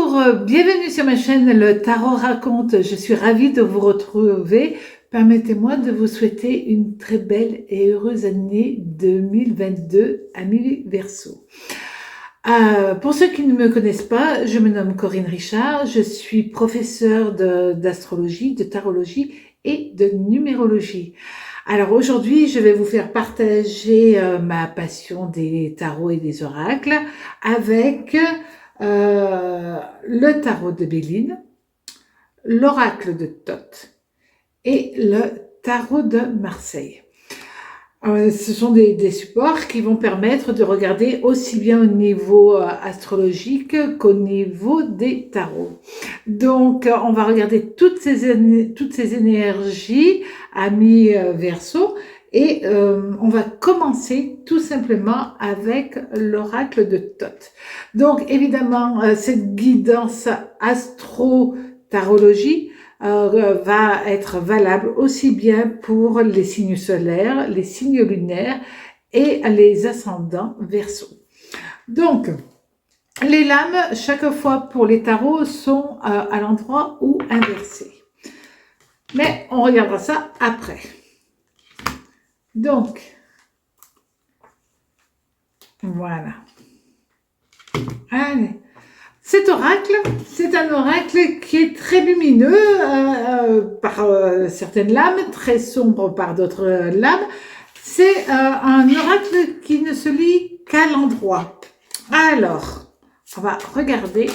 Bienvenue sur ma chaîne Le Tarot Raconte. Je suis ravie de vous retrouver. Permettez-moi de vous souhaiter une très belle et heureuse année 2022, amis Verseau. Pour ceux qui ne me connaissent pas, je me nomme Corinne Richard. Je suis professeure d'astrologie, de tarologie et de numérologie. Alors aujourd'hui, je vais vous faire partager ma passion des tarots et des oracles avec le tarot de Béline, l'oracle de Thoth et le tarot de Marseille. Ce sont des supports qui vont permettre de regarder aussi bien au niveau astrologique qu'au niveau des tarots. Donc, on va regarder toutes ces énergies, amis Verseau, et on va commencer tout simplement avec l'oracle de Thoth. Donc, évidemment, cette guidance astro-tarologie va être valable aussi bien pour les signes solaires, les signes lunaires et les ascendants Verseau. Donc, les lames, chaque fois pour les tarots, sont à l'endroit ou inversées. Mais on regardera ça après. Donc, voilà. Allez. Cet oracle, c'est un oracle qui est très lumineux par certaines lames, très sombre par d'autres lames. C'est un oracle qui ne se lit qu'à l'endroit. Alors, on va regarder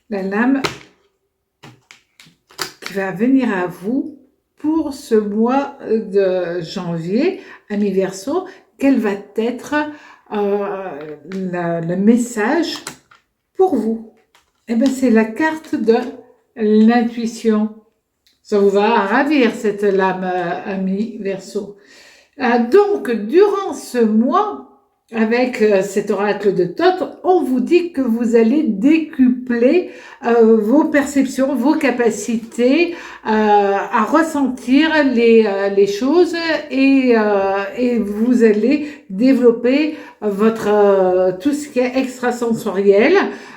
la lame qui va venir à vous pour ce mois de janvier, amis Verseau. Quel va être le message pour vous? Eh bien, c'est la carte de l'intuition. Ça vous va ravir cette lame, amis Verseau. Donc, durant ce mois, avec cet oracle de Thoth, on vous dit que vous allez décupler vos perceptions, vos capacités à ressentir les choses et vous allez développer votre tout ce qui est extrasensoriel.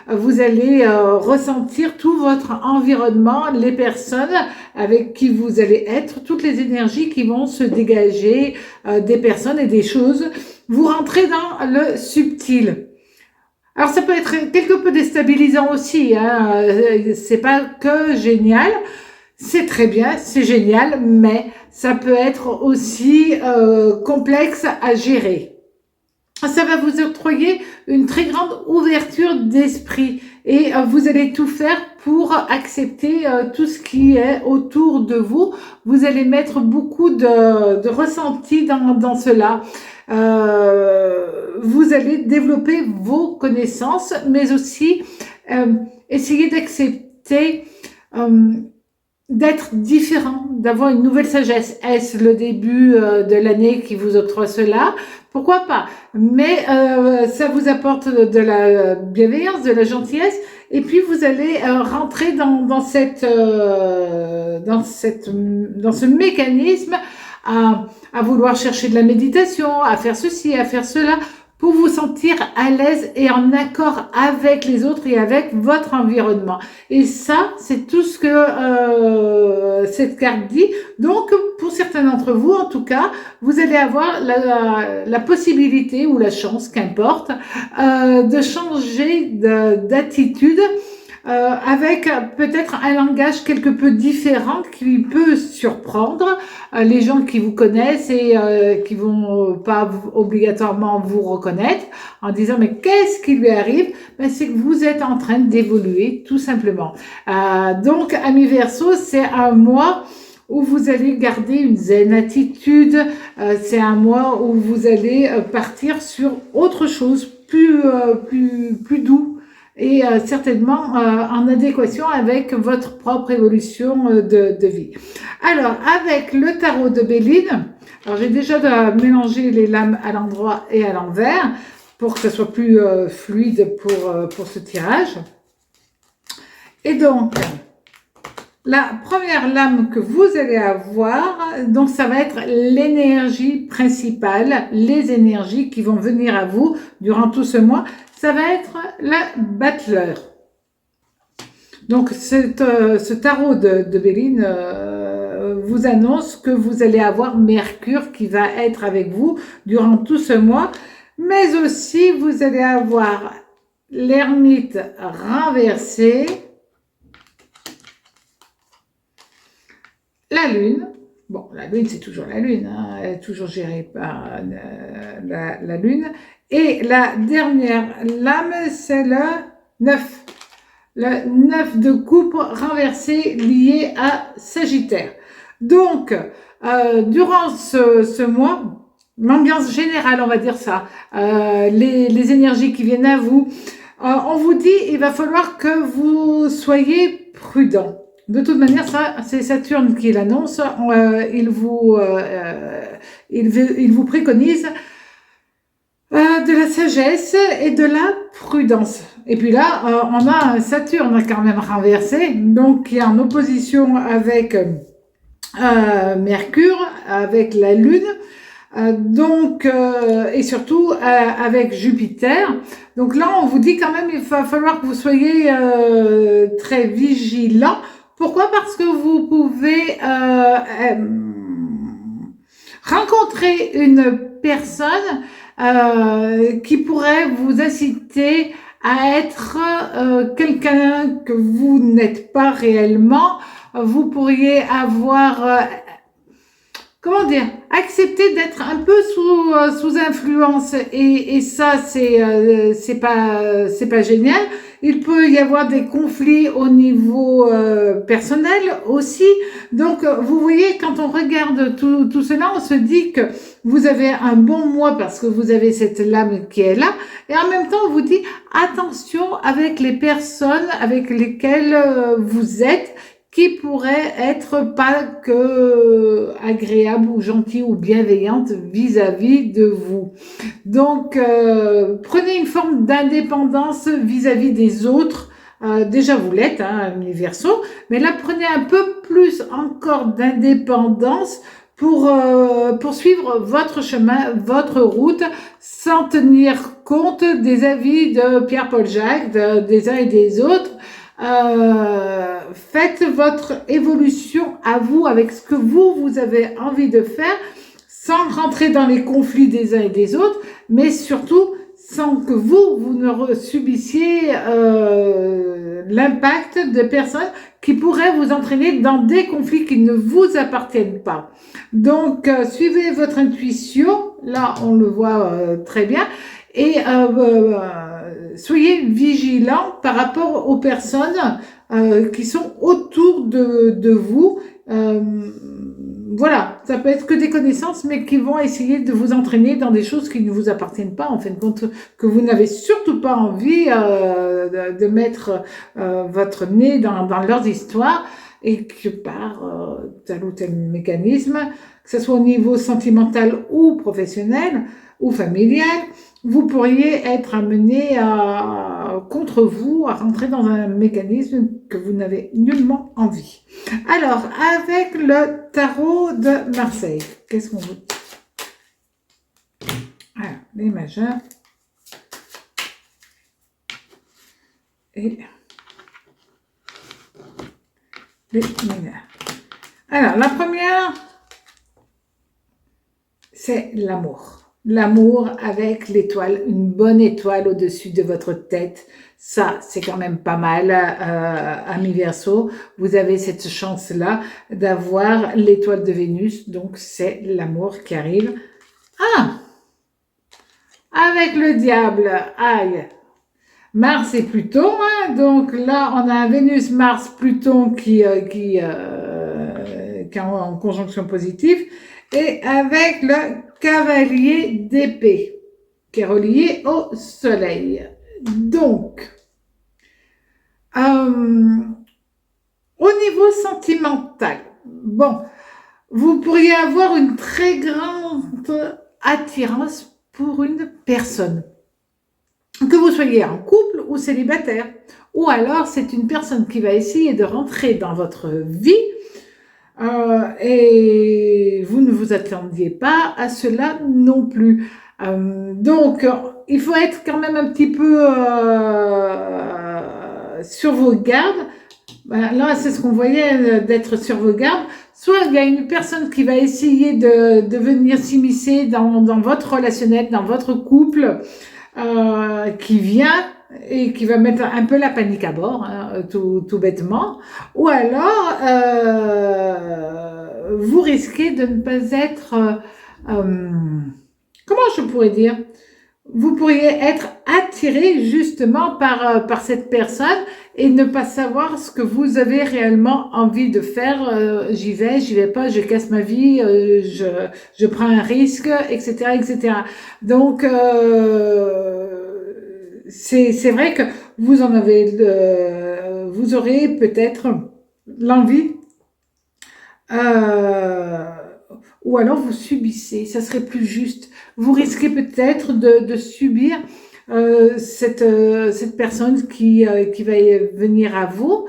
Vous allez ressentir tout votre environnement, les personnes avec qui vous allez être, toutes les énergies qui vont se dégager des personnes et des choses. Vous rentrez dans le subtil. Alors ça peut être quelque peu déstabilisant aussi, hein. C'est pas que génial, c'est très bien, c'est génial, mais ça peut être aussi complexe à gérer. Ça va vous octroyer une très grande ouverture d'esprit et vous allez tout faire pour accepter tout ce qui est autour de vous. Vous allez mettre beaucoup de ressenti dans cela. Vous allez développer vos connaissances, mais aussi essayer d'accepter d'être différent, d'avoir une nouvelle sagesse. Est-ce le début de l'année qui vous octroie cela? Pourquoi pas? Mais ça vous apporte de la bienveillance, de la gentillesse, et puis vous allez rentrer dans ce mécanisme à vouloir chercher de la méditation, à faire ceci, à faire cela, pour vous sentir à l'aise et en accord avec les autres et avec votre environnement. Et ça, c'est tout ce que cette carte dit. Donc, pour certains d'entre vous, en tout cas, vous allez avoir la possibilité ou la chance, qu'importe, de changer d'attitude avec peut-être un langage quelque peu différent qui peut surprendre les gens qui vous connaissent et qui vont pas obligatoirement vous reconnaître en disant mais qu'est-ce qui lui arrive? Ben, c'est que vous êtes en train d'évoluer tout simplement. Donc, amis Verseau, c'est un mois où vous allez garder une zen attitude, c'est un mois où vous allez partir sur autre chose, plus doux, et certainement en adéquation avec votre propre évolution de vie. Alors, avec le tarot de Béline, alors j'ai déjà mélangé les lames à l'endroit et à l'envers pour que ce soit plus fluide pour ce tirage. Et donc, La première lame que vous allez avoir, donc ça va être l'énergie principale, les énergies qui vont venir à vous durant tout ce mois, ça va être la Battler. Donc ce tarot de Béline vous annonce que vous allez avoir Mercure qui va être avec vous durant tout ce mois, mais aussi vous allez avoir l'ermite renversé, la Lune. Bon, la Lune, c'est toujours la Lune, hein, elle est toujours gérée par la Lune. Et la dernière lame, c'est le 9. Le 9 de coupe renversé lié à Sagittaire. Donc, durant ce mois, l'ambiance générale, on va dire ça, les énergies qui viennent à vous, on vous dit il va falloir que vous soyez prudent. De toute manière, ça, c'est Saturne qui l'annonce. Il vous préconise de la sagesse et de la prudence. Et puis là, on a un Saturne quand même renversé, donc qui est en opposition avec Mercure, avec la Lune, et surtout avec Jupiter. Donc là, on vous dit quand même, il va falloir que vous soyez très vigilant. Pourquoi? Parce que vous pouvez rencontrer une personne qui pourrait vous inciter à être quelqu'un que vous n'êtes pas réellement. Vous pourriez avoir, comment dire, accepter d'être un peu sous influence et ça c'est pas génial. Il peut y avoir des conflits au niveau personnel aussi. Donc vous voyez, quand on regarde tout cela, on se dit que vous avez un bon mois parce que vous avez cette lame qui est là, et en même temps on vous dit attention avec les personnes avec lesquelles vous êtes, qui pourrait être pas que agréable ou gentille ou bienveillante vis-à-vis de vous. Donc, prenez une forme d'indépendance vis-à-vis des autres. Déjà, vous l'êtes, hein, ami Verseau, mais là, prenez un peu plus encore d'indépendance pour suivre votre chemin, votre route, sans tenir compte des avis de Pierre-Paul Jacques, des uns et des autres. Faites votre évolution à vous avec ce que vous avez envie de faire, sans rentrer dans les conflits des uns et des autres, mais surtout sans que vous ne subissiez l'impact de personnes qui pourraient vous entraîner dans des conflits qui ne vous appartiennent pas. Donc, suivez votre intuition, là on le voit très bien, et soyez vigilants par rapport aux personnes qui sont autour de vous. Voilà, ça peut être que des connaissances, mais qui vont essayer de vous entraîner dans des choses qui ne vous appartiennent pas, en fin de compte, que vous n'avez surtout pas envie de mettre votre nez dans leurs histoires, et que par tel ou tel mécanisme, que ce soit au niveau sentimental ou professionnel ou familial, vous pourriez être amené contre vous à rentrer dans un mécanisme que vous n'avez nullement envie. Alors, avec le tarot de Marseille, qu'est-ce qu'on vous dit? Alors, les majeurs et les mineurs. Alors, la première, c'est l'amour. L'amour avec l'étoile, une bonne étoile au-dessus de votre tête. Ça, c'est quand même pas mal, ami Verseau. Vous avez cette chance-là d'avoir l'étoile de Vénus. Donc, c'est l'amour qui arrive. Ah! Avec le diable, aïe! Mars et Pluton, hein, donc là, on a un Vénus-Mars-Pluton qui est en conjonction positive. Et avec le cavalier d'épée, qui est relié au soleil. Donc, au niveau sentimental, bon, vous pourriez avoir une très grande attirance pour une personne. Que vous soyez en couple ou célibataire. Ou alors, c'est une personne qui va essayer de rentrer dans votre vie et vous ne vous attendiez pas à cela non plus. Donc, il faut être quand même un petit peu sur vos gardes. Ben, là, c'est ce qu'on voyait, d'être sur vos gardes. Soit il y a une personne qui va essayer de venir s'immiscer dans votre relationnel, dans votre couple, qui vient et qui va mettre un peu la panique à bord, hein, tout bêtement. Ou alors, vous risquez de ne pas être... comment je pourrais dire? Vous pourriez être attiré justement par cette personne et ne pas savoir ce que vous avez réellement envie de faire. J'y vais pas, je casse ma vie, je prends un risque, etc., etc. Donc, c'est vrai que vous en avez, vous aurez peut-être l'envie, euh, ou alors vous subissez, ça serait plus juste. Vous risquez peut-être de subir cette personne qui va venir à vous,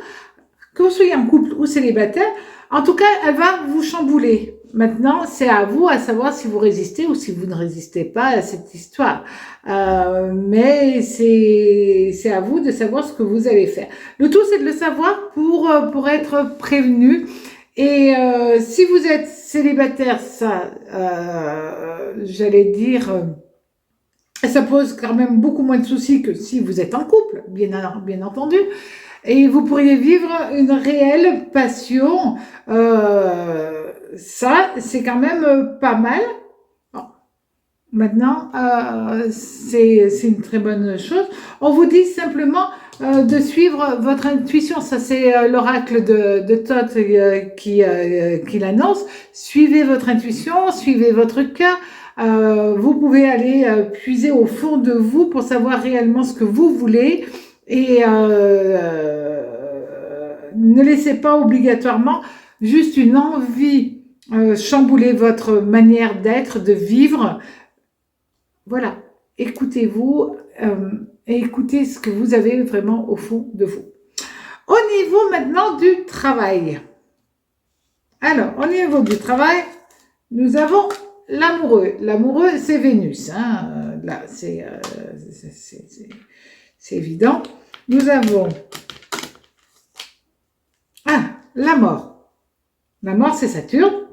que vous soyez en couple ou célibataire. En tout cas, elle va vous chambouler. Maintenant, c'est à vous à savoir si vous résistez ou si vous ne résistez pas à cette histoire. Mais c'est à vous de savoir ce que vous allez faire. Le tout, c'est de le savoir pour être prévenu. Et si vous êtes célibataire, ça, j'allais dire, ça pose quand même beaucoup moins de soucis que si vous êtes en couple, bien entendu. Et vous pourriez vivre une réelle passion. Ça, c'est quand même pas mal. Bon, maintenant, c'est une très bonne chose. On vous dit simplement de suivre votre intuition. Ça, c'est l'oracle de Thoth qui l'annonce. Suivez votre intuition, suivez votre cœur. Vous pouvez aller puiser au fond de vous pour savoir réellement ce que vous voulez. Et ne laissez pas obligatoirement juste une envie chambouler votre manière d'être, de vivre. Voilà, écoutez-vous et écoutez ce que vous avez vraiment au fond de vous. Au niveau maintenant du travail. Alors, au niveau du travail, nous avons l'amoureux. L'amoureux, c'est Vénus. Hein. Là, c'est évident. Nous avons la mort. La mort, c'est Saturne.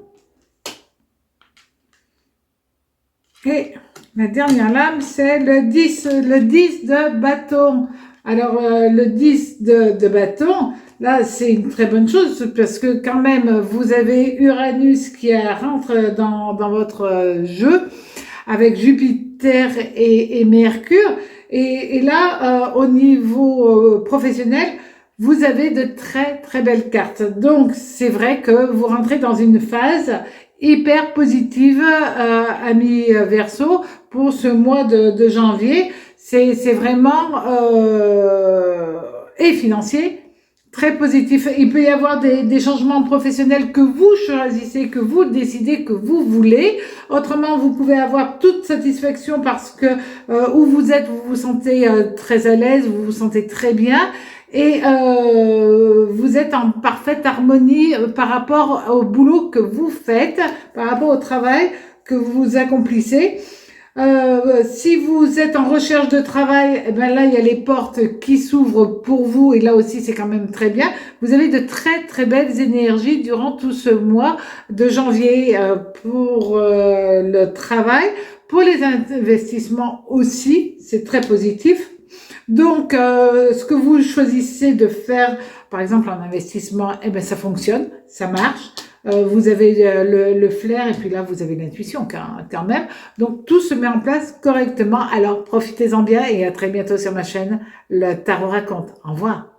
Et la dernière lame, c'est le 10 de bâton. Alors, le 10 de bâton, là, c'est une très bonne chose parce que quand même, vous avez Uranus qui rentre dans votre jeu avec Jupiter et Mercure. Et là, au niveau professionnel, vous avez de très très belles cartes. Donc, c'est vrai que vous rentrez dans une phase hyper positive, amis Verseau, pour ce mois de janvier. C'est vraiment et financier, très positif. Il peut y avoir des changements professionnels que vous choisissez, que vous décidez, que vous voulez. Autrement, vous pouvez avoir toute satisfaction parce que où vous êtes, vous vous sentez très à l'aise, vous vous sentez très bien. Et vous êtes en parfaite harmonie par rapport au boulot que vous faites, par rapport au travail que vous accomplissez. Si vous êtes en recherche de travail, eh ben là, il y a les portes qui s'ouvrent pour vous et là aussi, c'est quand même très bien. Vous avez de très, très belles énergies durant tout ce mois de janvier pour le travail. Pour les investissements aussi, c'est très positif. Donc, ce que vous choisissez de faire, par exemple en investissement, eh ben ça fonctionne, ça marche. Vous avez le flair et puis là, vous avez l'intuition quand même. Donc, tout se met en place correctement. Alors, profitez-en bien et à très bientôt sur ma chaîne, le Tarot raconte. Au revoir.